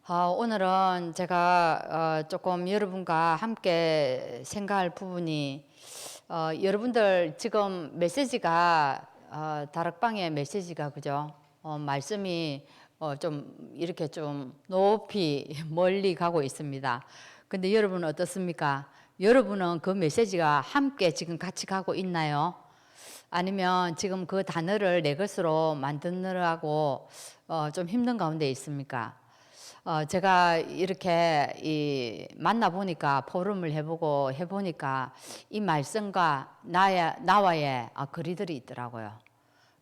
오늘은 제가 조금 여러분과 함께 생각할 부분이 여러분들 지금 메시지가 다락방의 메시지가 그죠? 말씀이 좀 이렇게 좀 높이 멀리 가고 있습니다. 근데 여러분은 어떻습니까? 여러분은 그 메시지가 함께 지금 같이 가고 있나요? 아니면 지금 그 단어를 내 것으로 만드느라고 좀 힘든 가운데 있습니까? 제가 이렇게 만나 보니까 포럼을 해보니까 이 말씀과 나와의 거리들이 있더라고요.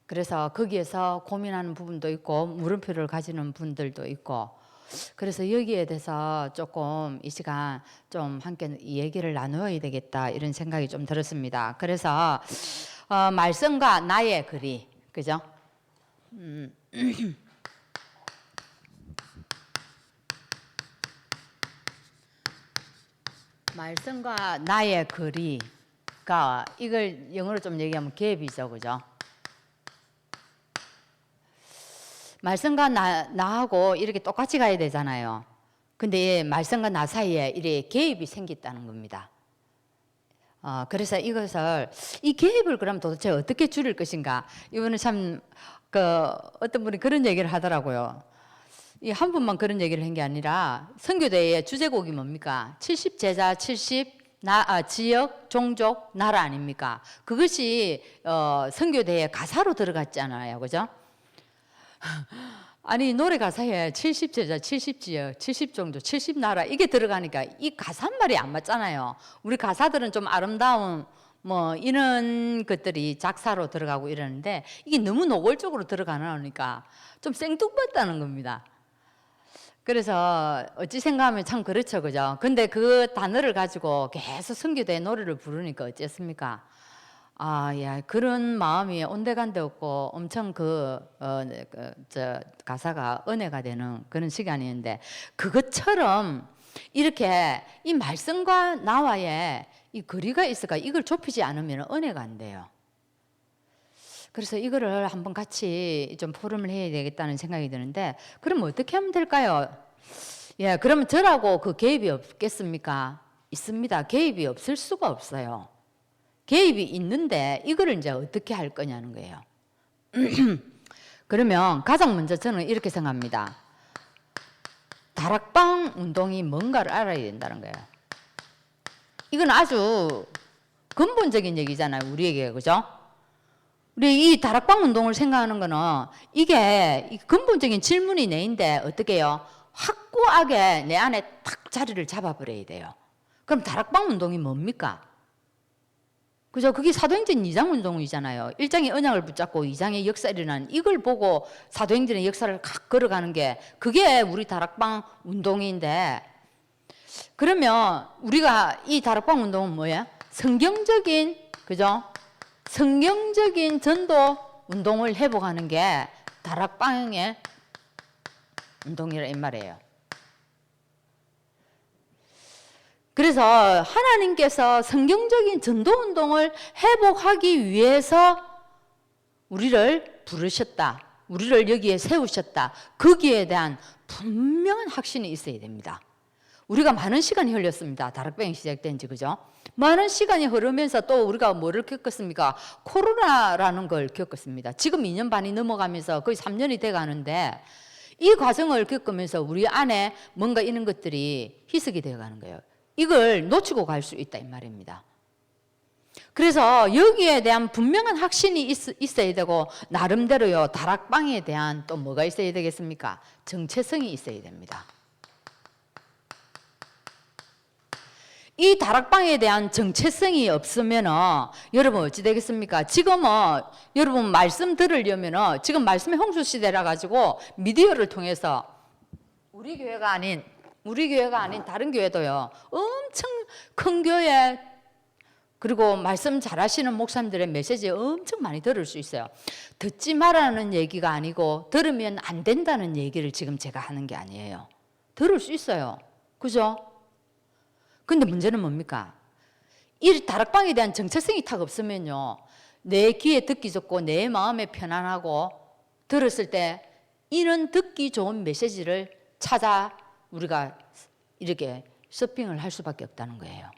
그래서 거기에서 고민하는 부분도 있고 물음표를 가지는 분들도 있고, 그래서 여기에 대해서 조금 이 시간 좀 함께 얘기를 나누어야 되겠다 이런 생각이 좀 들었습니다. 그래서 말씀과 나의 거리, 그죠? 말씀과 나의 거리가, 이걸 영어로 좀 얘기하면 갭이죠, 그죠? 말씀과 나하고 이렇게 똑같이 가야 되잖아요. 근데 말씀과 나 사이에 이렇게 갭이 생겼다는 겁니다. 그래서 이 갭을 그럼 도대체 어떻게 줄일 것인가? 이거는 참, 어떤 분이 그런 얘기를 하더라고요. 이 한 분만 그런 얘기를 한 게 아니라 선교대의 주제곡이 뭡니까? 70제자 지역, 종족, 나라 아닙니까? 그것이 선교대의 가사로 들어갔잖아요. 그죠? 아니 노래 가사에 70제자, 70지역, 70종족, 70나라 이게 들어가니까 이 가사말이 안 맞잖아요. 우리 가사들은 좀 아름다운 뭐 이런 것들이 작사로 들어가고 이러는데 이게 너무 노골적으로 들어가니까 좀 생뚱맞다는 겁니다. 그래서 어찌 생각하면 참 그렇죠, 그죠? 근데 그 단어를 가지고 계속 선교대 노래를 부르니까 어쨌습니까? 야, 그런 마음이 온데간데 없고 엄청 가사가 은혜가 되는 그런 시간이었는데, 그것처럼 이렇게 이 말씀과 나와의 이 거리가 있을까? 이걸 좁히지 않으면 은혜가 안 돼요. 그래서 이거를 한번 같이 좀 포럼을 해야 되겠다는 생각이 드는데, 그럼 어떻게 하면 될까요? 예, 그러면 저라고 그 개입이 없겠습니까? 있습니다. 개입이 없을 수가 없어요. 개입이 있는데 이거를 이제 어떻게 할 거냐는 거예요. 그러면 가장 먼저 저는 이렇게 생각합니다. 다락방 운동이 뭔가를 알아야 된다는 거예요. 이건 아주 근본적인 얘기잖아요, 우리에게. 그죠? 우리 이 다락방 운동을 생각하는 거는 이게 근본적인 질문이 내인데 어떻게 해요? 확고하게 내 안에 탁 자리를 잡아버려야 돼요. 그럼 다락방 운동이 뭡니까? 그죠? 그게 사도행전 2장 운동이잖아요. 1장의 언약을 붙잡고 2장의 역사를 일어나는, 이걸 보고 사도행전의 역사를 각 걸어가는 게 그게 우리 다락방 운동인데, 그러면 우리가 이 다락방 운동은 뭐예요? 성경적인, 그죠? 성경적인 전도 운동을 회복하는 게 다락방의 운동이라 이 말이에요. 그래서 하나님께서 성경적인 전도 운동을 회복하기 위해서 우리를 부르셨다. 우리를 여기에 세우셨다. 거기에 대한 분명한 확신이 있어야 됩니다. 우리가 많은 시간이 흘렸습니다. 다락방이 시작된 지, 그죠? 많은 시간이 흐르면서 또 우리가 뭐를 겪었습니까? 코로나라는 걸 겪었습니다. 지금 2년 반이 넘어가면서 거의 3년이 돼 가는데, 이 과정을 겪으면서 우리 안에 뭔가 이런 것들이 희석이 되어 가는 거예요. 이걸 놓치고 갈 수 있다 이 말입니다. 그래서 여기에 대한 분명한 확신이 있어야 되고, 나름대로요 다락방에 대한 또 뭐가 있어야 되겠습니까? 정체성이 있어야 됩니다. 이 다락방에 대한 정체성이 없으면 여러분 어찌 되겠습니까? 지금은 여러분 말씀 들으려면 지금 말씀의 홍수 시대라 가지고 미디어를 통해서 우리 교회가 아닌 다른 교회도요 엄청 큰 교회, 그리고 말씀 잘하시는 목사님들의 메시지 엄청 많이 들을 수 있어요. 듣지 말라는 얘기가 아니고 들으면 안 된다는 얘기를 지금 제가 하는 게 아니에요. 들을 수 있어요. 그죠? 근데 문제는 뭡니까? 이 다락방에 대한 정체성이 탁 없으면요, 내 귀에 듣기 좋고 내 마음에 편안하고 들었을 때 이런 듣기 좋은 메시지를 찾아 우리가 이렇게 서핑을 할 수밖에 없다는 거예요.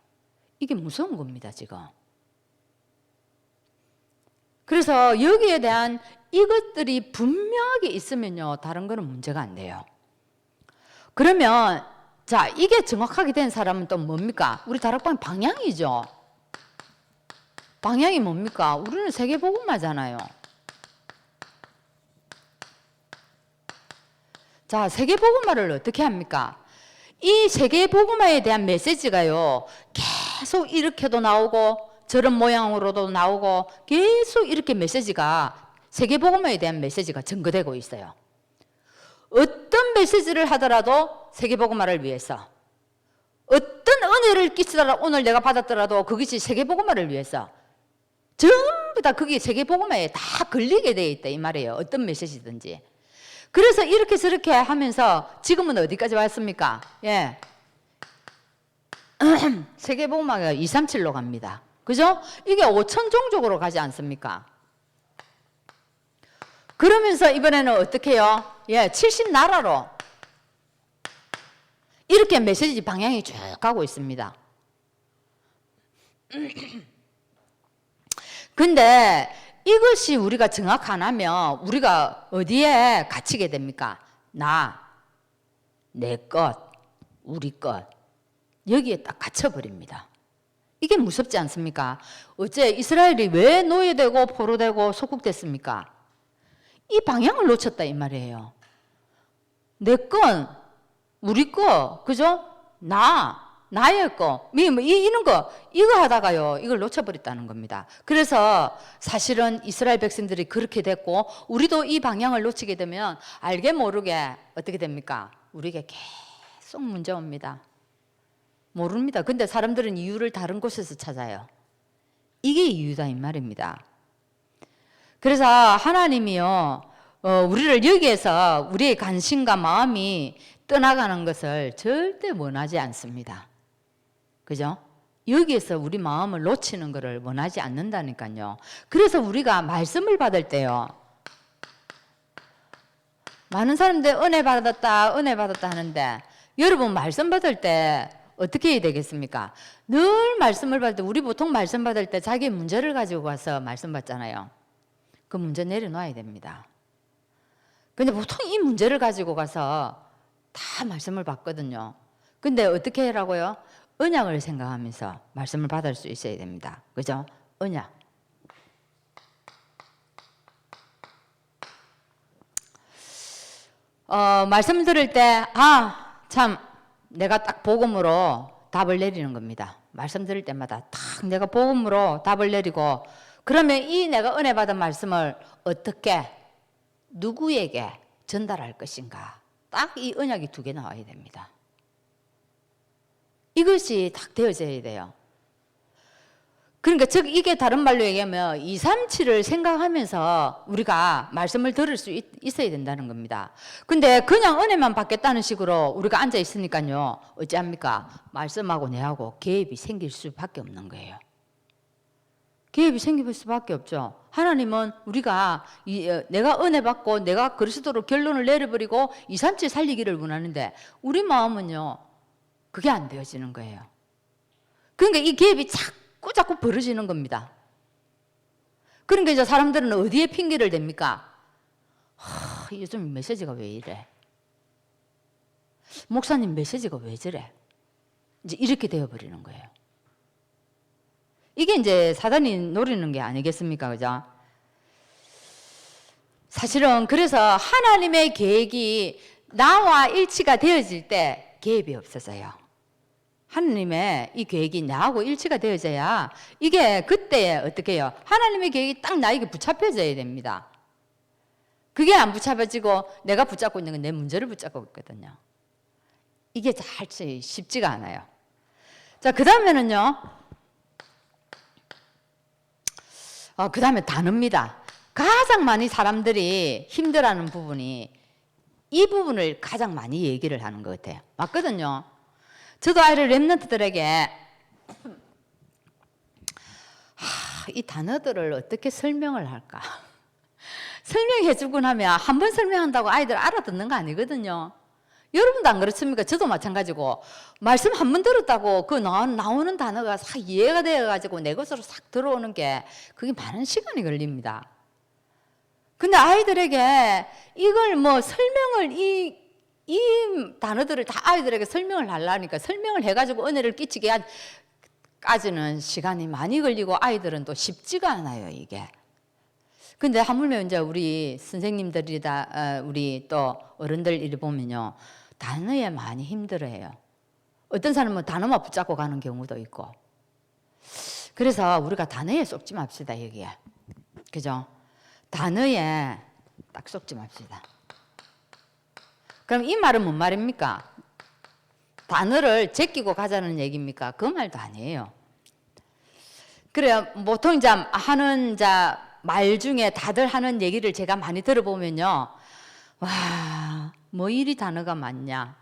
이게 무서운 겁니다, 지금. 그래서 여기에 대한 이것들이 분명하게 있으면요, 다른 거는 문제가 안 돼요. 그러면 자, 이게 정확하게 된 사람은 또 뭡니까? 우리 다락방 방향이죠. 방향이 뭡니까? 우리는 세계복음화잖아요. 자, 세계복음화를 어떻게 합니까? 이 세계복음화에 대한 메시지가요, 계속 이렇게도 나오고 저런 모양으로도 나오고 계속 이렇게 메시지가, 세계복음화에 대한 메시지가 전거되고 있어요. 어떤 메시지를 하더라도 세계복음화를 위해서, 어떤 은혜를 끼치더라도, 오늘 내가 받았더라도 그것이 세계복음화를 위해서, 전부 다 그게 세계복음화에 다 걸리게 되어 있다 이 말이에요. 어떤 메시지든지. 그래서 이렇게 저렇게 하면서 지금은 어디까지 왔습니까? 예. 세계복음화가 237로 갑니다. 그죠? 이게 5천 종족으로 가지 않습니까? 그러면서 이번에는 어떻게 해요? 예, 70나라로 이렇게 메시지 방향이 쭉 가고 있습니다. 근데 이것이 우리가 정확 안 하면 우리가 어디에 갇히게 됩니까? 나, 내 것, 우리 것. 여기에 딱 갇혀버립니다. 이게 무섭지 않습니까? 어째 이스라엘이 왜 노예되고 포로되고 속국됐습니까? 이 방향을 놓쳤다 이 말이에요. 내 건, 우리 거, 그죠? 나의 거, 이런 거, 이거 하다가요, 이걸 놓쳐버렸다는 겁니다. 그래서 사실은 이스라엘 백성들이 그렇게 됐고, 우리도 이 방향을 놓치게 되면 알게 모르게 어떻게 됩니까? 우리에게 계속 문제 옵니다. 모릅니다. 근데 사람들은 이유를 다른 곳에서 찾아요. 이게 이유다 이 말입니다. 그래서 하나님이요, 우리를 여기에서 우리의 관심과 마음이 떠나가는 것을 절대 원하지 않습니다. 그죠? 여기에서 우리 마음을 놓치는 것을 원하지 않는다니까요. 그래서 우리가 말씀을 받을 때요, 많은 사람들 은혜 받았다 하는데, 여러분 말씀 받을 때 어떻게 해야 되겠습니까? 늘 말씀을 받을 때, 우리 보통 말씀 받을 때 자기 문제를 가지고 와서 말씀 받잖아요. 그 문제 내려놔야 됩니다. 근데 보통 이 문제를 가지고 가서 다 말씀을 받거든요. 근데 어떻게 해라고요? 언약을 생각하면서 말씀을 받을 수 있어야 됩니다. 그죠? 언약. 말씀 들을 때, 참, 내가 딱 복음으로 답을 내리는 겁니다. 말씀 들을 때마다 딱 내가 복음으로 답을 내리고, 그러면 이 내가 은혜 받은 말씀을 어떻게, 누구에게 전달할 것인가. 딱 이 언약이 2개 나와야 됩니다. 이것이 딱 되어져야 돼요. 그러니까 즉 이게 다른 말로 얘기하면 237을 생각하면서 우리가 말씀을 들을 수 있어야 된다는 겁니다. 근데 그냥 은혜만 받겠다는 식으로 우리가 앉아 있으니까요, 어찌합니까? 말씀하고 내하고 갭이 생길 수밖에 없는 거예요. 갭이 생길 수밖에 없죠. 하나님은 우리가 내가 은혜 받고 내가 그리스도로 결론을 내려버리고 237 살리기를 원하는데 우리 마음은요, 그게 안 되어지는 거예요. 그러니까 이 갭이 자꾸 벌어지는 겁니다. 그러니까 이제 사람들은 어디에 핑계를 댑니까? 요즘 메시지가 왜 이래? 목사님 메시지가 왜 저래? 이제 이렇게 되어버리는 거예요. 이게 이제 사단이 노리는 게 아니겠습니까? 그죠? 사실은 그래서 하나님의 계획이 나와 일치가 되어질 때 갭이 없어져요. 하나님의 이 계획이 나하고 일치가 되어져야 이게 그때 어떻게 해요? 하나님의 계획이 딱 나에게 붙잡혀져야 됩니다. 그게 안 붙잡혀지고 내가 붙잡고 있는 건 내 문제를 붙잡고 있거든요. 이게 잘 쉽지가 않아요. 자, 그 다음에는요, 그 다음에 단어입니다. 가장 많이 사람들이 힘들어하는 부분이 이 부분을 가장 많이 얘기를 하는 것 같아요. 맞거든요. 저도 아이들 랩런트들에게 이 단어들을 어떻게 설명을 할까? 설명해 주고 나면 한 번 설명한다고 아이들 알아듣는 거 아니거든요. 여러분도 안 그렇습니까? 저도 마찬가지고 말씀 한 번 들었다고 그 나오는 단어가 싹 이해가 되어가지고 내 것으로 싹 들어오는 게 그게 많은 시간이 걸립니다. 근데 아이들에게 이걸 뭐 설명을 이 단어들을 다 아이들에게 설명을 하려니까 설명을 해가지고 은혜를 끼치기까지는 시간이 많이 걸리고 아이들은 또 쉽지가 않아요, 이게. 근데 하물며 이제 우리 선생님들이다, 우리 또 어른들 이리 보면요, 단어에 많이 힘들어해요. 어떤 사람은 단어만 붙잡고 가는 경우도 있고. 그래서 우리가 단어에 쏙지 맙시다, 여기에. 그죠? 단어에 딱 쏙지 맙시다. 그럼 이 말은 뭔 말입니까? 단어를 제끼고 가자는 얘기입니까? 그 말도 아니에요. 그래요. 보통 이제 하는 말 중에 다들 하는 얘기를 제가 많이 들어보면요. 와, 뭐 이리 단어가 많냐.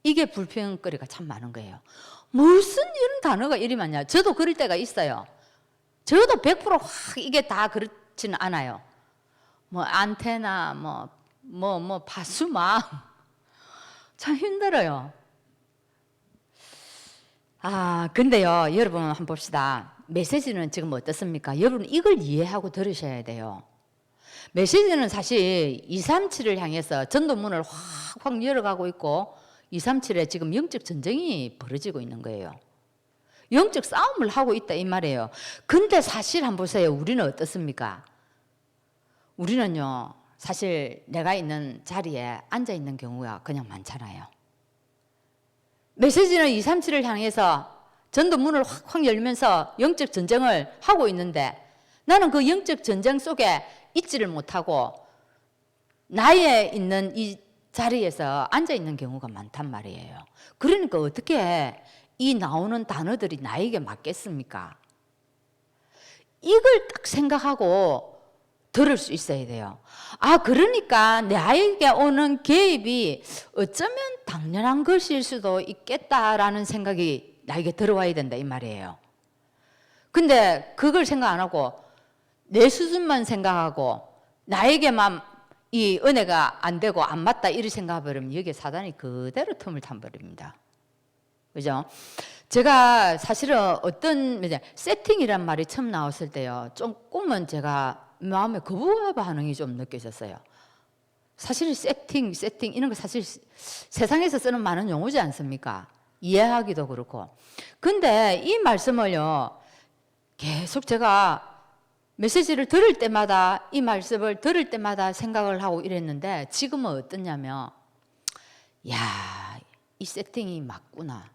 이게 불평거리가 참 많은 거예요. 무슨 이런 단어가 이리 많냐. 저도 그럴 때가 있어요. 저도 100% 이게 다 그렇지는 않아요. 뭐 안테나, 파수망. 참 힘들어요. 근데요, 여러분 한번 봅시다. 메시지는 지금 어떻습니까? 여러분 이걸 이해하고 들으셔야 돼요. 메시지는 사실 237을 향해서 전도문을 확 열어가고 있고 237에 지금 영적 전쟁이 벌어지고 있는 거예요. 영적 싸움을 하고 있다 이 말이에요. 근데 사실 한번 보세요. 우리는 어떻습니까? 우리는요, 사실 내가 있는 자리에 앉아 있는 경우가 그냥 많잖아요. 메시지는 237을 향해서 전도문을 확 열면서 영적 전쟁을 하고 있는데 나는 그 영적 전쟁 속에 있지를 못하고 나의 있는 이 자리에서 앉아 있는 경우가 많단 말이에요. 그러니까 어떻게 이 나오는 단어들이 나에게 맞겠습니까? 이걸 딱 생각하고 들을 수 있어야 돼요. 그러니까 나에게 오는 개입이 어쩌면 당연한 것일 수도 있겠다라는 생각이 나에게 들어와야 된다 이 말이에요. 근데 그걸 생각 안 하고 내 수준만 생각하고 나에게만 이 은혜가 안 되고 안 맞다 이렇게 생각해버리면 여기에 사단이 그대로 틈을 타버립니다. 그죠? 제가 사실은 어떤 세팅이란 말이 처음 나왔을 때요, 조금은 제가 마음에 거부의 반응이 좀 느껴졌어요. 사실 세팅 이런 거 사실 세상에서 쓰는 많은 용어지 않습니까? 이해하기도 그렇고. 근데 이 말씀을요, 계속 제가 메시지를 들을 때마다 이 말씀을 들을 때마다 생각을 하고 이랬는데 지금은 어떠냐면, 이 세팅이 맞구나.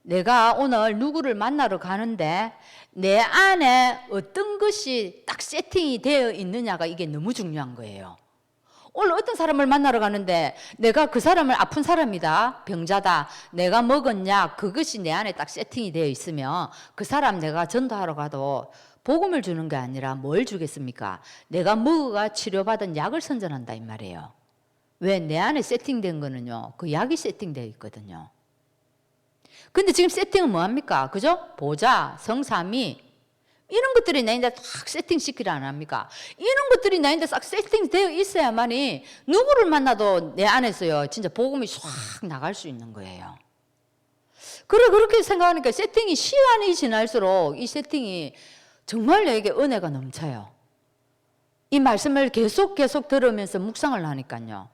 내가 오늘 누구를 만나러 가는데 내 안에 어떤 것이 딱 세팅이 되어 있느냐가 이게 너무 중요한 거예요. 오늘 어떤 사람을 만나러 가는데 내가 그 사람을 아픈 사람이다, 병자다, 내가 먹었냐, 그것이 내 안에 딱 세팅이 되어 있으면 그 사람 내가 전도하러 가도 복음을 주는 게 아니라 뭘 주겠습니까? 내가 먹어가 치료받은 약을 선전한다 이 말이에요. 왜? 내 안에 세팅된 거는요, 그 약이 세팅되어 있거든요. 근데 지금 세팅은 뭐합니까? 그죠? 보좌, 성삼위 이런 것들이 나인데 딱 세팅시키려 안 합니까? 이런 것들이 나인데 싹 세팅되어 있어야만이 누구를 만나도 내 안에서요 진짜 복음이 싹 나갈 수 있는 거예요. 그렇게 생각하니까 세팅이 시간이 지날수록 이 세팅이 정말 내게 은혜가 넘쳐요. 이 말씀을 계속 들으면서 묵상을 하니까요.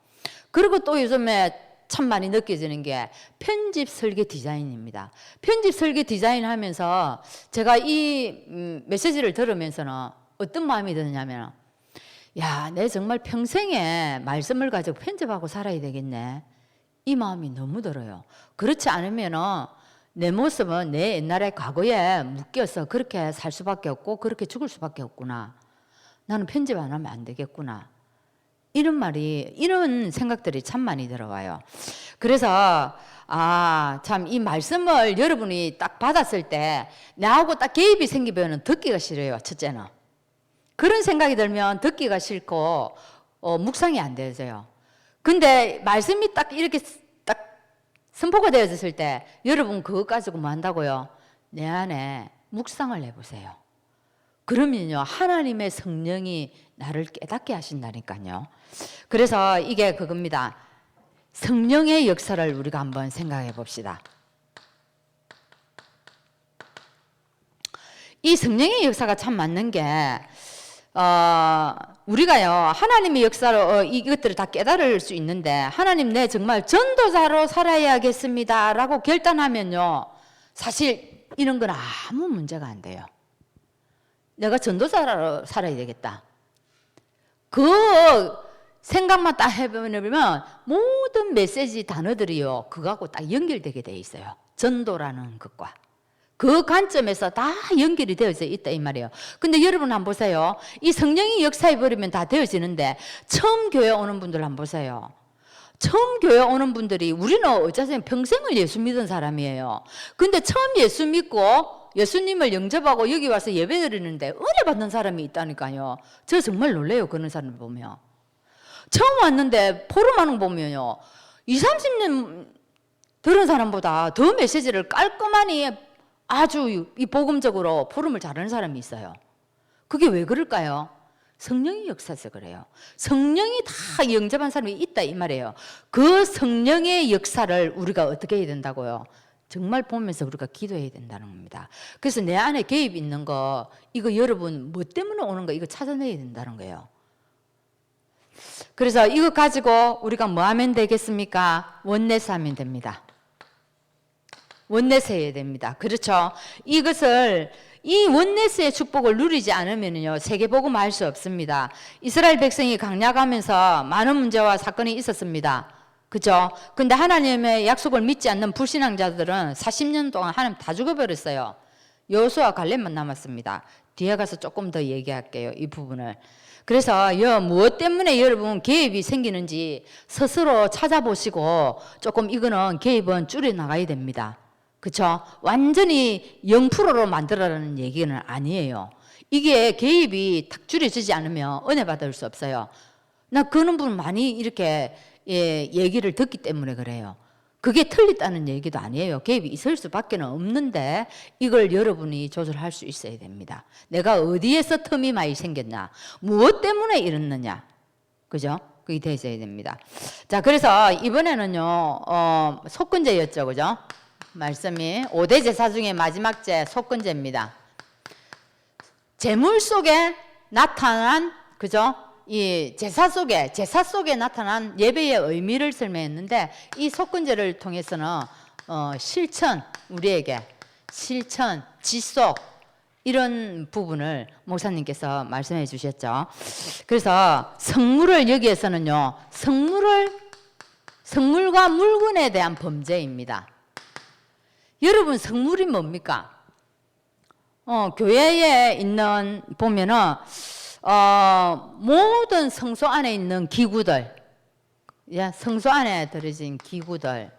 그리고 또 요즘에 참 많이 느껴지는 게 편집 설계 디자인입니다. 편집 설계 디자인 하면서 제가 이 메시지를 들으면서는 어떤 마음이 드냐면, 내 정말 평생에 말씀을 가지고 편집하고 살아야 되겠네. 이 마음이 너무 들어요. 그렇지 않으면 내 모습은 내 옛날의 과거에 묶여서 그렇게 살 수밖에 없고 그렇게 죽을 수밖에 없구나. 나는 편집 안 하면 안 되겠구나. 이런 생각들이 참 많이 들어와요. 그래서 참 이 말씀을 여러분이 딱 받았을 때 나하고 딱 개입이 생기면 듣기가 싫어요. 첫째는 그런 생각이 들면 듣기가 싫고 묵상이 안 되어져요. 근데 말씀이 딱 이렇게 딱 선포가 되어졌을 때 여러분 그것 가지고 뭐 한다고요? 내 안에 묵상을 해보세요. 그러면요 하나님의 성령이 나를 깨닫게 하신다니까요. 그래서 이게 그겁니다. 성령의 역사를 우리가 한번 생각해 봅시다. 이 성령의 역사가 참 맞는 게 우리가요 하나님의 역사로 이것들을 다 깨달을 수 있는데 하나님 내 정말 전도자로 살아야겠습니다 라고 결단하면요 사실 이런 건 아무 문제가 안 돼요. 내가 전도자로 살아야 되겠다. 그 생각만 딱 해보면 모든 메시지 단어들이요 그거하고 딱 연결되게 돼 있어요. 전도라는 것과 그 관점에서 다 연결이 되어져 있다 이 말이에요. 근데 여러분 한번 보세요. 이 성령이 역사해 버리면 다 되어지는데 처음 교회 오는 분들 한번 보세요. 처음 교회 오는 분들이 우리는 어쩌면 평생을 예수 믿은 사람이에요. 근데 처음 예수 믿고 예수님을 영접하고 여기 와서 예배 드리는데 은혜 받는 사람이 있다니까요. 저 정말 놀래요. 그런 사람을 보면. 처음 왔는데 포럼하는 거 보면요. 20, 30년 들은 사람보다 더 메시지를 깔끔하니 아주 이 복음적으로 포럼을 잘하는 사람이 있어요. 그게 왜 그럴까요? 성령의 역사에서 그래요. 성령이 다 영접한 사람이 있다 이 말이에요. 그 성령의 역사를 우리가 어떻게 해야 된다고요? 정말 보면서 우리가 기도해야 된다는 겁니다. 그래서 내 안에 개입 있는 거 이거 여러분 뭐 때문에 오는 거 이거 찾아내야 된다는 거예요. 그래서 이거 가지고 우리가 뭐 하면 되겠습니까? 원내스 하면 됩니다. 원내스 해야 됩니다. 그렇죠? 이것을 이 원내스의 축복을 누리지 않으면요 세계복음 할 수 없습니다. 이스라엘 백성이 강약하면서 많은 문제와 사건이 있었습니다. 그죠? 근데 하나님의 약속을 믿지 않는 불신앙자들은 40년 동안 하나님 다 죽어버렸어요. 여호수아 갈렙만 남았습니다. 뒤에 가서 조금 더 얘기할게요. 이 부분을. 그래서 무엇 때문에 여러분 개입이 생기는지 스스로 찾아보시고 조금 이거는 개입은 줄여나가야 됩니다. 그렇죠? 완전히 0%로 만들어라는 얘기는 아니에요. 이게 개입이 탁 줄여지지 않으면 은혜 받을 수 없어요. 나 그런 분 많이 이렇게 얘기를 듣기 때문에 그래요. 그게 틀렸다는 얘기도 아니에요. 개입이 있을 수밖에 없는데 이걸 여러분이 조절할 수 있어야 됩니다. 내가 어디에서 틈이 많이 생겼나? 무엇 때문에 이렇느냐? 그죠? 그게 되어야 됩니다. 자, 그래서 이번에는요, 속건제였죠. 그죠? 말씀이 5대 제사 중에 마지막 제 속건제입니다. 제물 속에 나타난 그죠? 이 제사 속에 나타난 예배의 의미를 설명했는데 이 속건제를 통해서는 실천 우리에게 실천 지속 이런 부분을 목사님께서 말씀해 주셨죠. 그래서 성물을 여기에서는요 성물과 물건에 대한 범죄입니다. 여러분 성물이 뭡니까? 교회에 있는 보면은 모든 성소 안에 있는 기구들, 성소 안에 들어진 기구들,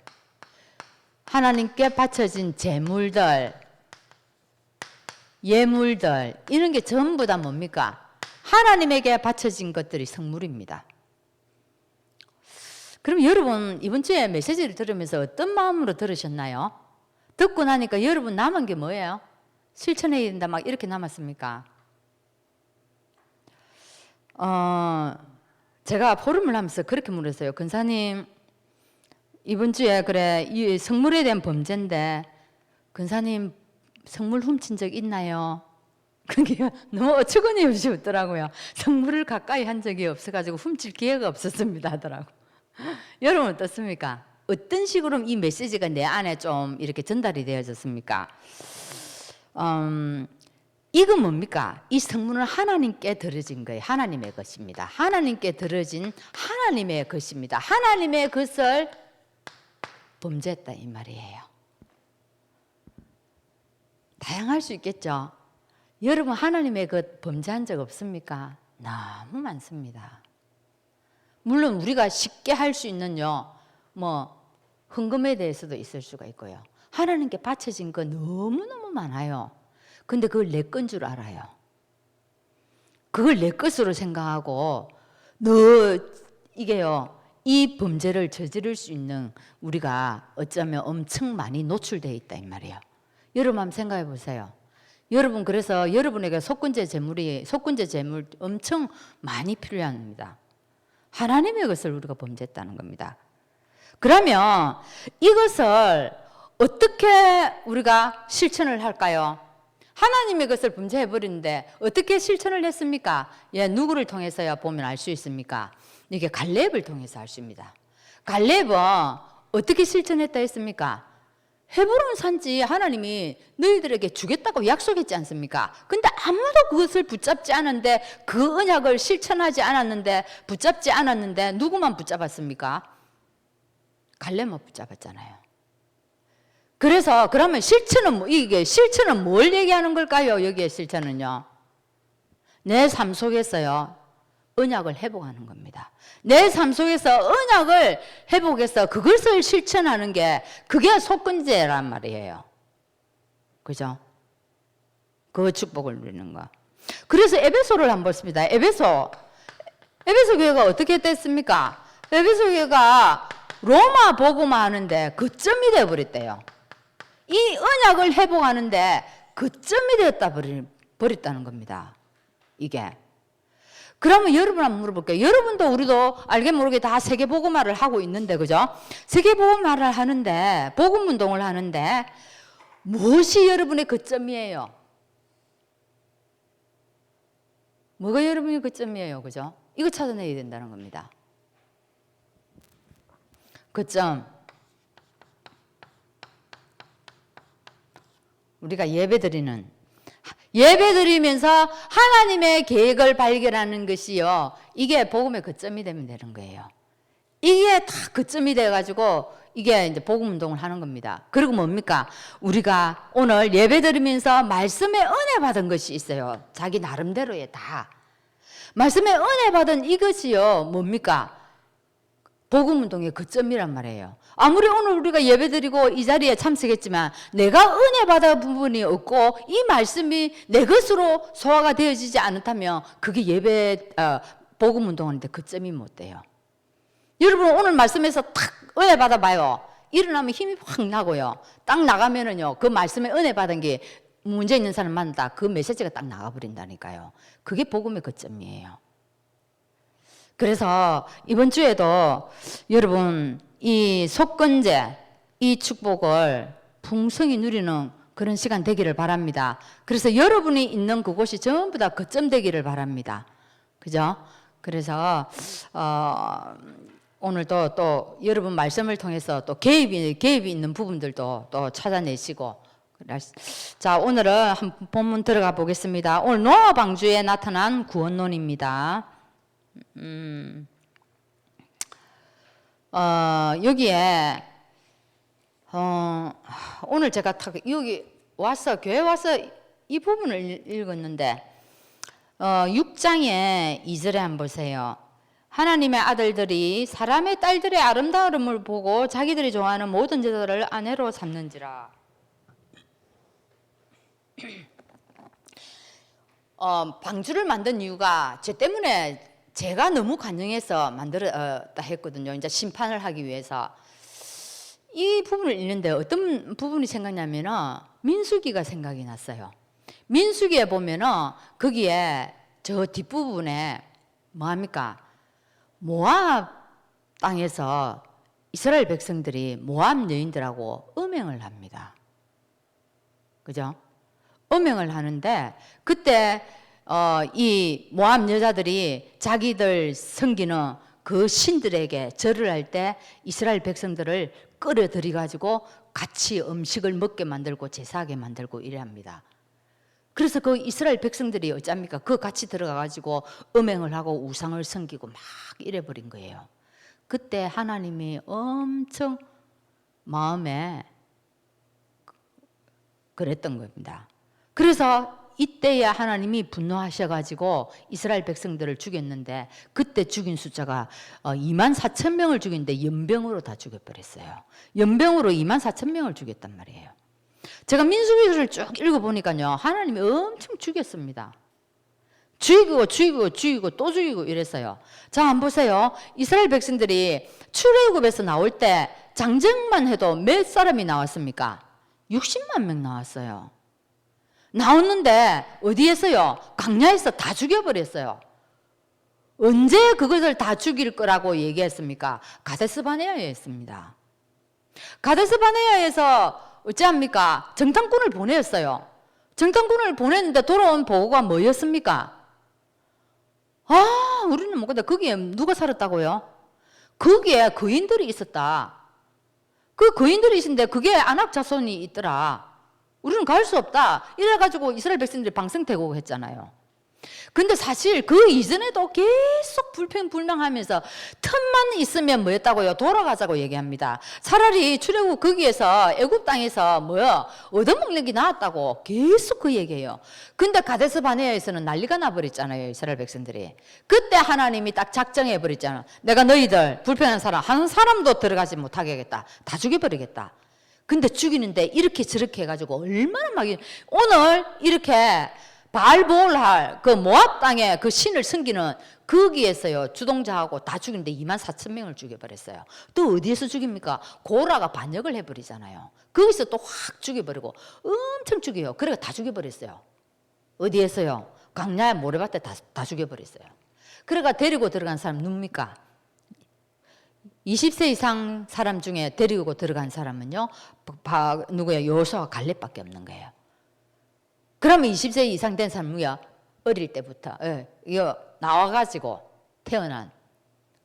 하나님께 바쳐진 제물들, 예물들 이런 게 전부 다 뭡니까? 하나님에게 바쳐진 것들이 성물입니다. 그럼 여러분 이번 주에 메시지를 들으면서 어떤 마음으로 들으셨나요? 듣고 나니까 여러분 남은 게 뭐예요? 실천해야 된다 막 이렇게 남았습니까? 제가 포럼을 하면서 그렇게 물었어요. 근사님 이번 주에 그래 이 성물에 대한 범죄인데 근사님 성물 훔친 적 있나요? 그게 너무 어처구니 없이 웃더라고요. 성물을 가까이 한 적이 없어가지고 훔칠 기회가 없었습니다 하더라고. 여러분 어떻습니까? 어떤 식으로 이 메시지가 내 안에 좀 이렇게 전달이 되어졌습니까? 이건 뭡니까? 이 성물은 하나님께 드려진 거예요. 하나님의 것입니다. 하나님께 드려진 하나님의 것입니다. 하나님의 것을 범죄했다 이 말이에요. 다양할 수 있겠죠. 여러분 하나님의 것 범죄한 적 없습니까? 너무 많습니다. 물론 우리가 쉽게 할 수 있는요. 헌금에 대해서도 있을 수가 있고요. 하나님께 바쳐진 거 너무너무 많아요. 근데 그걸 내 건 줄 알아요. 그걸 내 것으로 생각하고 이게요. 이 범죄를 저지를 수 있는 우리가 어쩌면 엄청 많이 노출되어 있다 이 말이에요. 여러분 한번 생각해 보세요. 여러분 그래서 여러분에게 속건제 제물 엄청 많이 필요합니다. 하나님의 것을 우리가 범죄했다는 겁니다. 그러면 이것을 어떻게 우리가 실천을 할까요? 하나님의 것을 범죄해버리는데 어떻게 실천을 했습니까? 예, 누구를 통해서야 보면 알 수 있습니까? 이게 갈렙을 통해서 알 수 있습니다. 갈렙은 어떻게 실천했다 했습니까? 헤브론 산지 하나님이 너희들에게 주겠다고 약속했지 않습니까? 근데 아무도 그것을 붙잡지 않았는데, 그 언약을 실천하지 않았는데, 붙잡지 않았는데 누구만 붙잡았습니까? 갈렙만 붙잡았잖아요. 그래서 그러면 실천은 이게 실천은 뭘 얘기하는 걸까요? 여기에 실천은요, 내 삶 속에서요 언약을 회복하는 겁니다. 내 삶 속에서 언약을 회복해서 그것을 실천하는 게, 그게 속건제란 말이에요. 그죠? 그 축복을 누리는 거. 그래서 에베소를 한번 보십니다. 에베소 교회가 어떻게 됐습니까? 에베소 교회가 로마 복음화 하는데 거점이 되어버렸대요. 이 언약을 회복하는데 거점이 되었다 버렸다는 겁니다. 이게. 그러면 여러분 한번 물어볼게요. 여러분도 우리도 알게 모르게 다 세계복음화를 하고 있는데, 그죠? 세계복음화를 하는데, 복음운동을 하는데 무엇이 여러분의 거점이에요? 뭐가 여러분의 거점이에요? 그죠? 이거 찾아내야 된다는 겁니다. 거점. 우리가 예배드리면서 하나님의 계획을 발견하는 것이요, 이게 복음의 거점이 되면 되는 거예요. 이게 다 거점이 돼가지고 이게 이제 복음 운동을 하는 겁니다. 그리고 뭡니까? 우리가 오늘 예배드리면서 말씀의 은혜 받은 것이 있어요. 자기 나름대로의 다 말씀의 은혜 받은 이것이요, 뭡니까? 복음 운동의 거점이란 말이에요. 아무리 오늘 우리가 예배드리고 이 자리에 참석했지만 내가 은혜 받아 부분이 없고 이 말씀이 내 것으로 소화가 되어지지 않다면 그게 복음 운동하는데 거점이 못 돼요. 여러분 오늘 말씀에서 탁 은혜 받아봐요. 일어나면 힘이 확 나고요. 딱 나가면은요, 그 말씀에 은혜 받은 게 문제 있는 사람 만났다, 그 메시지가 딱 나가버린다니까요. 그게 복음의 거점이에요. 그래서 이번 주에도 여러분 이 속건제, 이 축복을 풍성히 누리는 그런 시간 되기를 바랍니다. 그래서 여러분이 있는 그곳이 전부 다 거점 되기를 바랍니다. 그죠? 그래서 오늘도 또 여러분 말씀을 통해서 또 개입이 있는 부분들도 또 찾아내시고. 자, 오늘은 한 본문 들어가 보겠습니다. 오늘 노아 방주에 나타난 구원론입니다. 여기에 오늘 제가 여기 와서 교회 와서 이 부분을 읽었는데 6장의 2절에 한번 보세요. 하나님의 아들들이 사람의 딸들의 아름다움을 보고 자기들이 좋아하는 모든 여자들을 아내로 삼는지라. 방주를 만든 이유가 제 때문에, 제가 너무 간증해서 만들었다 했거든요. 이제 심판을 하기 위해서. 이 부분을 읽는데 어떤 부분이 생각나면은 민수기가 생각이 났어요. 민수기에 보면은 거기에 저 뒷부분에 뭐합니까? 모압 땅에서 이스라엘 백성들이 모압 여인들하고 음행을 합니다. 그죠? 음행을 하는데 그때 이 모압 여자들이 자기들 섬기는 그 신들에게 절을 할 때 이스라엘 백성들을 끌어들여 가지고 같이 음식을 먹게 만들고 제사하게 만들고 이래합니다. 그래서 그 이스라엘 백성들이 어쩝니까? 그 같이 들어가 가지고 음행을 하고 우상을 섬기고 막 이래버린 거예요. 그때 하나님이 엄청 마음에 그랬던 겁니다. 그래서 이때야 하나님이 분노하셔가지고 이스라엘 백성들을 죽였는데, 그때 죽인 숫자가 24,000명을 죽였는데 연병으로 다 죽여버렸어요. 연병으로 24,000명을 죽였단 말이에요. 제가 민수기를 쭉 읽어보니까요, 하나님이 엄청 죽였습니다. 죽이고 또 죽이고 이랬어요. 자, 한번 보세요. 이스라엘 백성들이 출애굽에서 나올 때 장정만 해도 몇 사람이 나왔습니까? 60만 명 나왔어요. 나왔는데 어디에서요? 광야에서 다 죽여버렸어요. 언제 그것을 다 죽일 거라고 얘기했습니까? 가데스 바네아에 했습니다. 가데스 바네아에서 어찌합니까? 정탐꾼을 보냈어요. 정탐꾼을 보냈는데 돌아온 보고가 뭐였습니까? 아, 우리는 못 간다. 거기에 누가 살았다고요? 거기에 거인들이 있었다. 그 거인들이 있는데 그게 안악 자손이 있더라. 우리는 갈 수 없다. 이래가지고 이스라엘 백성들이 방성태고 했잖아요. 근데 사실 그 이전에도 계속 불평불명하면서 틈만 있으면 뭐였다고요? 돌아가자고 얘기합니다. 차라리 출애굽 거기에서 애굽 땅에서 뭐요? 얻어먹는 게 나았다고 계속 그 얘기해요. 근데 가데스 바네아에서는 난리가 나버렸잖아요. 이스라엘 백성들이. 그때 하나님이 딱 작정해버렸잖아. 내가 너희들 불평한 사람 한 사람도 들어가지 못하게 하겠다. 다 죽여버리겠다. 근데 죽이는데 이렇게 저렇게 해가지고 얼마나 막 오늘 이렇게 바알보올할 그 모압 땅에 그 신을 섬기는 거기에서요 주동자하고 다 죽이는데 24,000명을 죽여버렸어요. 또 어디에서 죽입니까? 고라가 반역을 해버리잖아요. 거기서 또 확 죽여버리고 엄청 죽여요. 그래가 다 죽여버렸어요. 어디에서요? 광야의 모래밭에 다 죽여버렸어요. 그래가 데리고 들어간 사람 누굽니까? 20세 이상 사람 중에 데리고 들어간 사람은요 누구예요? 여호수아와 갈렙밖에 없는 거예요. 그러면 20세 이상 된 사람이요 어릴 때부터 이거 나와가지고 태어난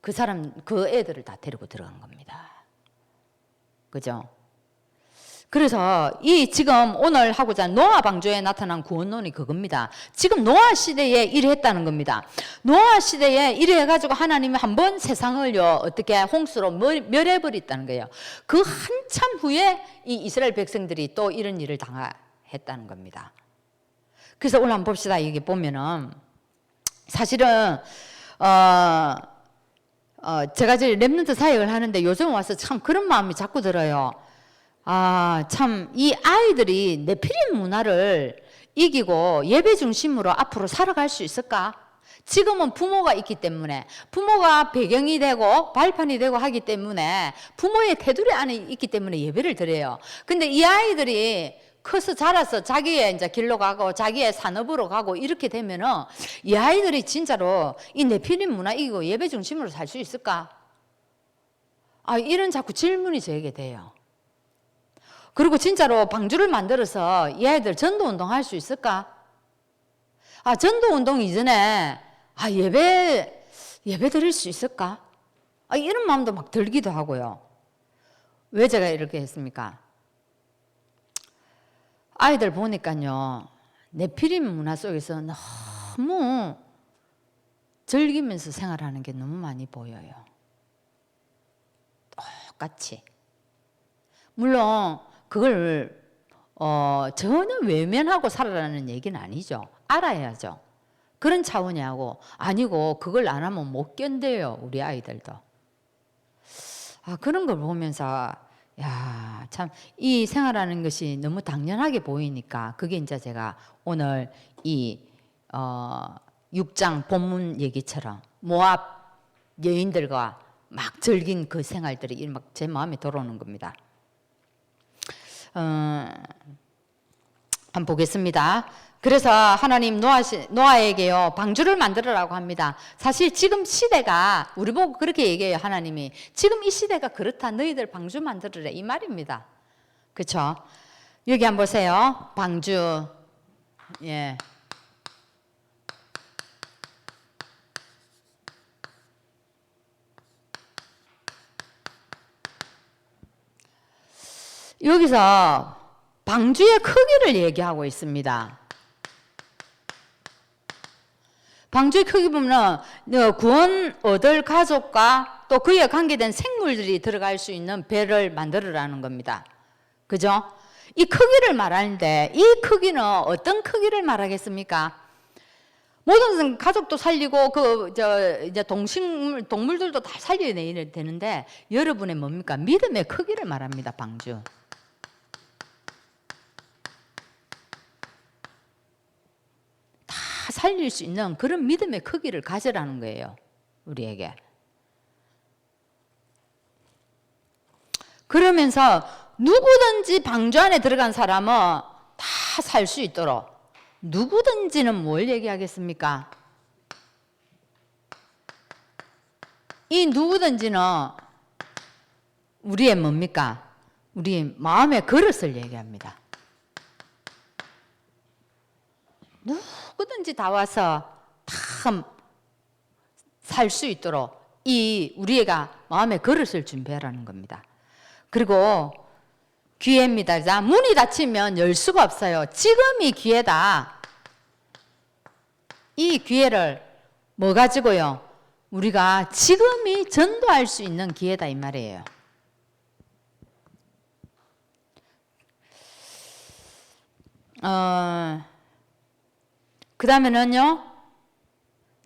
그 사람 그 애들을 다 데리고 들어간 겁니다. 그죠? 그래서 이 지금 오늘 하고자 하는 노아 방주에 나타난 구원론이 그겁니다. 지금 노아 시대에 이래했다는 겁니다. 노아 시대에 이래해가지고 하나님이 한번 세상을요 어떻게 홍수로 멸해버렸다는 거예요. 그 한참 후에 이 이스라엘 백성들이 또 이런 일을 당했다는 겁니다. 그래서 오늘 한번 봅시다. 여기 보면은 사실은 제가 이제 렘넌트 사역을 하는데 요즘 와서 참 그런 마음이 자꾸 들어요. 아, 참 이 아이들이 네피림 문화를 이기고 예배 중심으로 앞으로 살아갈 수 있을까? 지금은 부모가 있기 때문에 부모가 배경이 되고 발판이 되고 하기 때문에 부모의 테두리 안에 있기 때문에 예배를 드려요. 근데 이 아이들이 커서 자라서 자기의 이제 길로 가고 자기의 산업으로 가고 이렇게 되면은 이 아이들이 진짜로 이 네피림 문화 이기고 예배 중심으로 살 수 있을까? 아, 이런 자꾸 질문이 저에게 돼요. 그리고 진짜로 방주를 만들어서 이 아이들 전도운동 할 수 있을까? 아, 전도운동 이전에 예배 드릴 수 있을까? 아, 이런 마음도 막 들기도 하고요. 왜 제가 이렇게 했습니까? 아이들 보니까요, 네피림 문화 속에서 너무 즐기면서 생활하는 게 너무 많이 보여요. 똑같이. 물론 그걸 전혀 외면하고 살아라는 얘기는 아니죠. 알아야죠. 그런 차원이 아니고 그걸 안 하면 못 견뎌요. 우리 아이들도. 아, 그런 걸 보면서 야, 참 이 생활하는 것이 너무 당연하게 보이니까 그게 이제 제가 오늘 이 6장 본문 얘기처럼 모압 여인들과 막 즐긴 그 생활들이 막 제 마음에 들어오는 겁니다. 한번 보겠습니다. 그래서 하나님 노아에게요 방주를 만들으라고 합니다. 사실 지금 시대가 우리 보고 그렇게 얘기해요. 하나님이 지금 이 시대가 그렇다. 너희들 방주 만들으래 이 말입니다. 그렇죠? 여기 한번 보세요. 방주. 예. 여기서 방주의 크기를 얘기하고 있습니다. 방주의 크기 보면 구원 얻을 가족과 또 그에 관계된 생물들이 들어갈 수 있는 배를 만들으라는 겁니다. 그죠? 이 크기를 말하는데 이 크기는 어떤 크기를 말하겠습니까? 모든 가족도 살리고 이제 동물들도 다 살려야 되는데 여러분의 뭡니까? 믿음의 크기를 말합니다. 방주. 살릴 수 있는 그런 믿음의 크기를 가지라는 거예요. 우리에게. 그러면서 누구든지 방주 안에 들어간 사람은 다 살 수 있도록 누구든지는 뭘 얘기하겠습니까? 이 누구든지는 우리의 뭡니까? 우리 마음의 그릇을 얘기합니다. 누구든지 다 와서 다 살 수 있도록 이 우리가 마음의 그릇을 준비하라는 겁니다. 그리고 기회입니다. 자, 문이 닫히면 열 수가 없어요. 지금이 기회다. 이 기회를 뭐 가지고요? 우리가 지금이 전도할 수 있는 기회다 이 말이에요. 그 다음에는요,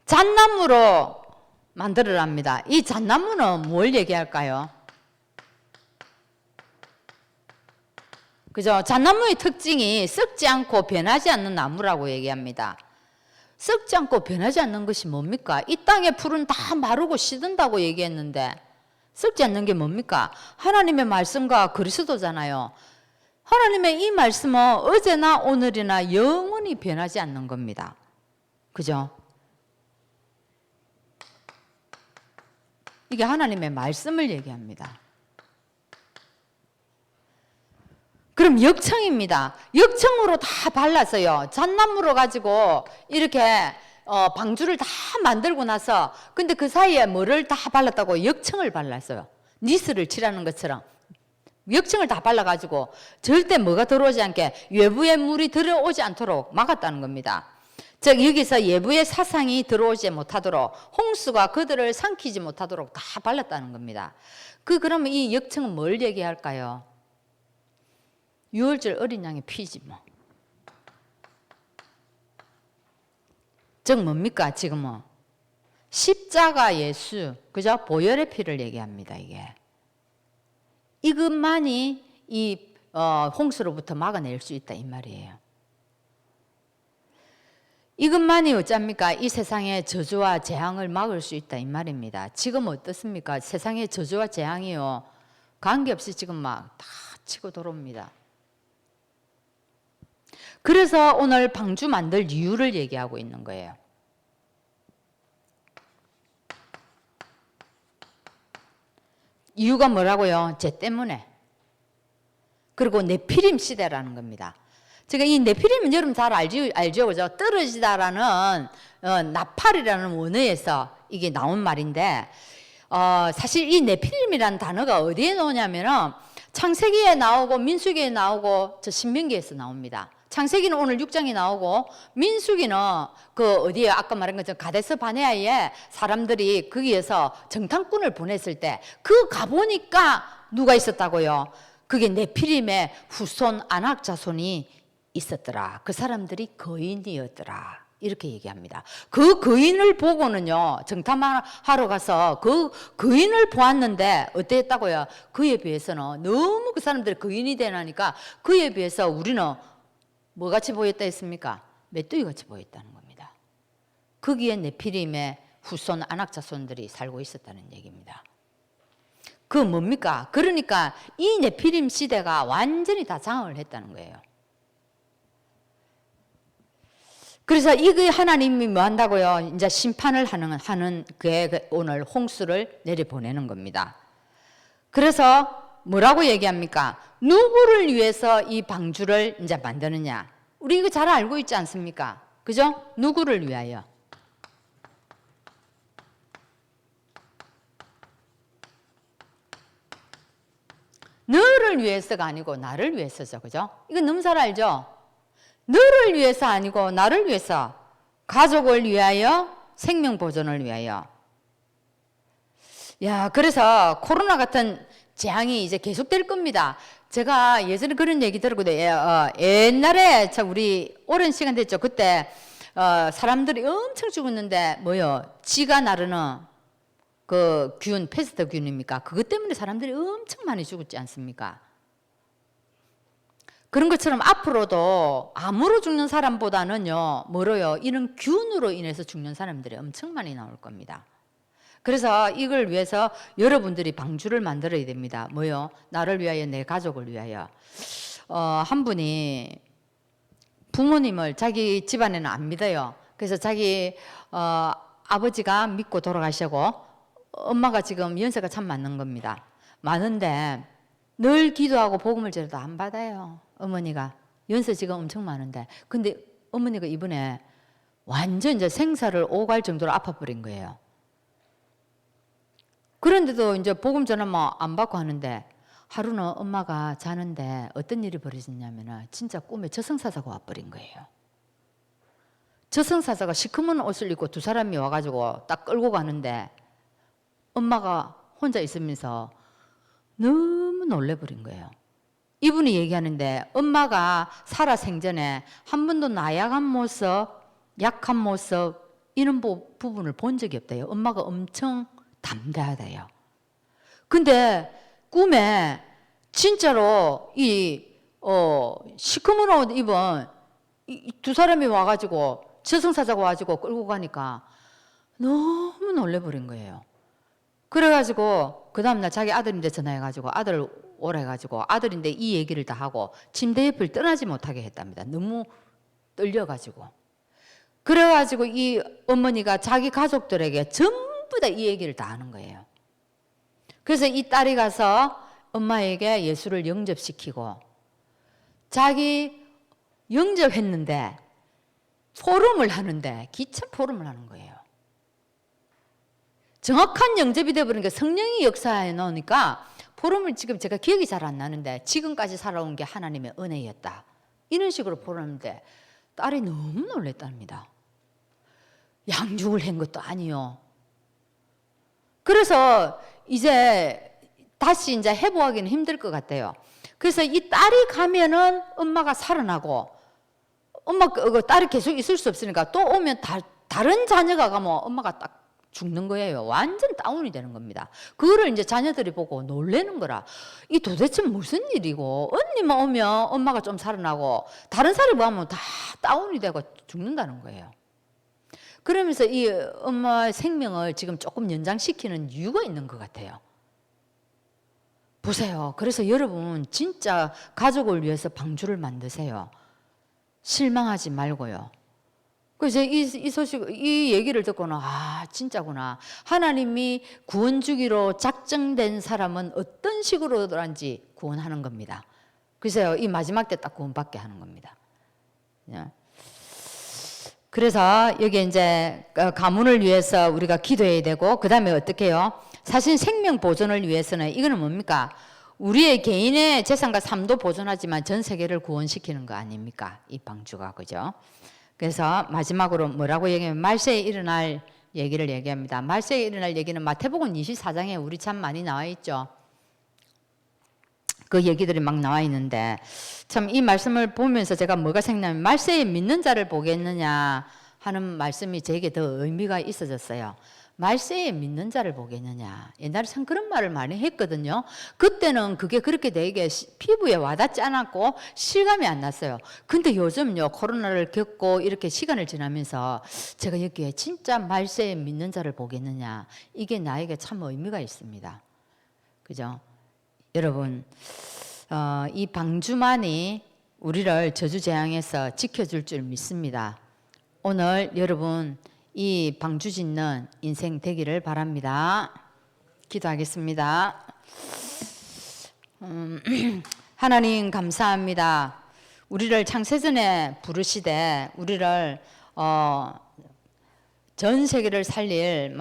잣나무로 만들어랍니다. 이 잣나무는 뭘 얘기할까요? 그죠? 잣나무의 특징이 썩지 않고 변하지 않는 나무라고 얘기합니다. 썩지 않고 변하지 않는 것이 뭡니까? 이 땅의 풀은 다 마르고 시든다고 얘기했는데 썩지 않는 게 뭡니까? 하나님의 말씀과 그리스도잖아요. 하나님의 이 말씀은 어제나 오늘이나 영원히 변하지 않는 겁니다. 그죠? 이게 하나님의 말씀을 얘기합니다. 그럼 역청입니다. 역청으로 다 발랐어요. 잣나무로 가지고 이렇게 방주를 다 만들고 나서 근데 그 사이에 뭐를 다 발랐다고? 역청을 발랐어요. 니스를 칠하는 것처럼 역청을 다 발라가지고 절대 뭐가 들어오지 않게 외부의 물이 들어오지 않도록 막았다는 겁니다. 즉 여기서 외부의 사상이 들어오지 못하도록 홍수가 그들을 삼키지 못하도록 다 발랐다는 겁니다. 그러면 이 역청은 뭘 얘기할까요? 유월절 어린 양의 피지 뭐. 즉 뭡니까 지금은? 십자가 예수, 그죠? 보혈의 피를 얘기합니다. 이것만이 이 홍수로부터 막아낼 수 있다 이 말이에요. 이것만이 어쩝니까? 이 세상의 저주와 재앙을 막을 수 있다 이 말입니다. 지금 어떻습니까? 세상의 저주와 재앙이요 관계없이 지금 막 다 치고 들어옵니다. 그래서 오늘 방주 만들 이유를 얘기하고 있는 거예요. 이유가 뭐라고요? 죄 때문에. 그리고 네피림 시대라는 겁니다. 제가 이 네피림은 여러분 잘 알죠? 그죠? 떨어지다라는 나팔이라는 원어에서 이게 나온 말인데 사실 이 네피림이라는 단어가 어디에 나오냐면은 창세기에 나오고 민수기에 나오고 저 신명기에서 나옵니다. 창세기는 오늘 6장이 나오고 민수기는 그 어디에 아까 말한 것처럼 가데스 바네아에 사람들이 거기에서 정탐꾼을 보냈을 때 그 가보니까 누가 있었다고요? 그게 네피림의 후손 아낙 자손이 있었더라. 그 사람들이 거인이었더라. 이렇게 얘기합니다. 그 거인을 보고는요, 정탐하러 가서 그 거인을 보았는데 어땠다고요? 그에 비해서는 너무 그 사람들이 거인이 되나니까 그에 비해서 우리는 뭐같이 보였다 했습니까? 메뚜기같이 보였다는 겁니다. 거기에 네피림의 후손 아낙 자손들이 살고 있었다는 얘기입니다. 그 뭡니까? 그러니까 이 네피림 시대가 완전히 다 장악을 했다는 거예요. 그래서 이게 하나님이 뭐 한다고요? 이제 심판을 하는 그의 오늘 홍수를 내려보내는 겁니다. 그래서 뭐라고 얘기합니까? 누구를 위해서 이 방주를 이제 만드느냐? 우리 이거 잘 알고 있지 않습니까? 그죠? 누구를 위하여? 너를 위해서가 아니고 나를 위해서죠. 그죠? 이거 너무 잘 알죠? 너를 위해서 아니고 나를 위해서, 가족을 위하여, 생명 보존을 위하여. 야, 그래서 코로나 같은 재앙이 이제 계속될 겁니다. 제가 예전에 그런 얘기 들었거든요. 옛날에 우리 오랜 시간 됐죠. 그때 사람들이 엄청 죽었는데 뭐요? 쥐가 나르는 그 균, 패스트 균입니까? 그것 때문에 사람들이 엄청 많이 죽었지 않습니까? 그런 것처럼 앞으로도 암으로 죽는 사람보다는요, 뭐로요? 이런 균으로 인해서 죽는 사람들이 엄청 많이 나올 겁니다. 그래서 이걸 위해서 여러분들이 방주를 만들어야 됩니다. 뭐요? 나를 위하여, 내 가족을 위하여. 한 분이 부모님을 자기 집안에는 안 믿어요. 그래서 자기 아버지가 믿고 돌아가시고 엄마가 지금 연세가 참 많은 겁니다. 많은데 늘 기도하고 복음을 전해도 안 받아요. 어머니가 연세 지금 엄청 많은데, 근데 어머니가 이번에 완전 이제 생사를 오갈 정도로 아파버린 거예요. 그런데도 이제 복음 전하면 안 받고 하는데, 하루는 엄마가 자는데 어떤 일이 벌어졌냐면은 진짜 꿈에 저승사자가 와버린 거예요. 저승사자가 시커먼 옷을 입고 두 사람이 와가지고 딱 끌고 가는데, 엄마가 혼자 있으면서 너무 놀래버린 거예요. 이분이 얘기하는데, 엄마가 살아 생전에 한 번도 나약한 모습, 약한 모습 이런 부분을 본 적이 없대요. 엄마가 엄청 담대하대요. 근데 꿈에 진짜로 이 시커먼 옷 입은 두 사람이 와가지고 저승사자가 와가지고 끌고 가니까 너무 놀래버린 거예요. 그래가지고 그 다음날 자기 아들인데 전화해가지고 아들 오라 해가지고, 아들인데 이 얘기를 다 하고 침대 옆을 떠나지 못하게 했답니다. 너무 떨려가지고. 그래가지고 이 어머니가 자기 가족들에게 전부 다 이 얘기를 다 하는 거예요. 그래서 이 딸이 가서 엄마에게 예수를 영접시키고, 자기 영접했는데 포럼을 하는데 기참 포럼을 하는 거예요. 정확한 영접이 되어버린 게 성령이 역사해 놓으니까 포럼을, 지금 제가 기억이 잘 안 나는데 지금까지 살아온 게 하나님의 은혜였다, 이런 식으로 포럼하는데 딸이 너무 놀랬답니다. 양육을 한 것도 아니요. 그래서 이제 다시 이제 회복하기는 힘들 것 같아요. 그래서 이 딸이 가면은 엄마가 살아나고, 딸이 계속 있을 수 없으니까 또 오면 다른 자녀가 가면 엄마가 딱 죽는 거예요. 완전 다운이 되는 겁니다. 그거를 이제 자녀들이 보고 놀래는 거라. 이 도대체 무슨 일이고, 언니만 오면 엄마가 좀 살아나고 다른 사람이 오면 다 다운이 되고 죽는다는 거예요. 그러면서 이 엄마의 생명을 지금 조금 연장시키는 이유가 있는 것 같아요. 보세요. 그래서 여러분 진짜 가족을 위해서 방주를 만드세요. 실망하지 말고요. 그래서 이 소식, 이 얘기를 듣고는 진짜구나. 하나님이 구원 주기로 작정된 사람은 어떤 식으로든지 구원하는 겁니다. 그래서 이 마지막 때 딱 구원받게 하는 겁니다. 그래서 여기 이제 가문을 위해서 우리가 기도해야 되고, 그 다음에 어떻게 해요? 사실 생명 보존을 위해서는 이거는 뭡니까? 우리의 개인의 재산과 삶도 보존하지만 전 세계를 구원시키는 거 아닙니까? 이 방주가, 그죠? 그래서 마지막으로 뭐라고 얘기하면 말세에 일어날 얘기를 얘기합니다. 말세에 일어날 얘기는 마태복음 24장에 우리 참 많이 나와 있죠. 그 얘기들이 막 나와 있는데, 참 이 말씀을 보면서 제가 뭐가 생각나면, 말세에 믿는 자를 보겠느냐 하는 말씀이 제게 더 의미가 있어졌어요. 말세에 믿는 자를 보겠느냐. 옛날에 참 그런 말을 많이 했거든요. 그때는 그게 그렇게 되게 피부에 와닿지 않았고 실감이 안 났어요. 근데 요즘요, 코로나를 겪고 이렇게 시간을 지나면서 제가 여기에 진짜 말세에 믿는 자를 보겠느냐, 이게 나에게 참 의미가 있습니다. 그죠? 여러분, 이 방주만이 우리를 저주재앙에서 지켜줄 줄 믿습니다. 오늘 여러분 이 방주 짓는 인생 되기를 바랍니다. 기도하겠습니다. 하나님 감사합니다. 우리를 창세전에 부르시되 우리를 전 세계를 살릴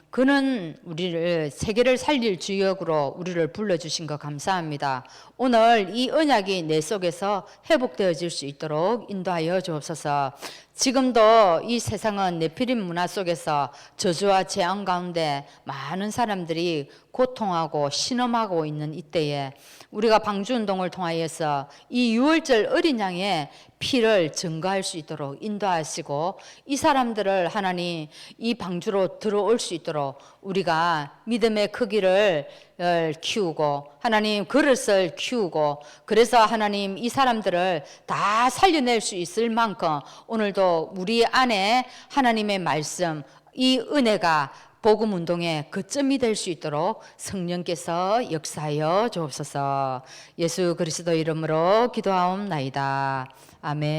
그는 우리를 세계를 살릴 주역으로 우리를 불러주신 것 감사합니다. 오늘 이 언약이 내 속에서 회복되어질 수 있도록 인도하여 주옵소서. 지금도 이 세상은 네피림 문화 속에서 저주와 재앙 가운데 많은 사람들이 고통하고 신음하고 있는 이때에 우리가 방주운동을 통하여서 이 유월절 어린 양의 피를 증거할 수 있도록 인도하시고, 이 사람들을 하나님 이 방주로 들어올 수 있도록 우리가 믿음의 크기를 키우고 하나님 그릇을 키우고, 그래서 하나님 이 사람들을 다 살려낼 수 있을 만큼 오늘도 우리 안에 하나님의 말씀, 이 은혜가 복음 운동의 거점이 될 수 있도록 성령께서 역사하여 주옵소서. 예수 그리스도 이름으로 기도하옵나이다. 아멘.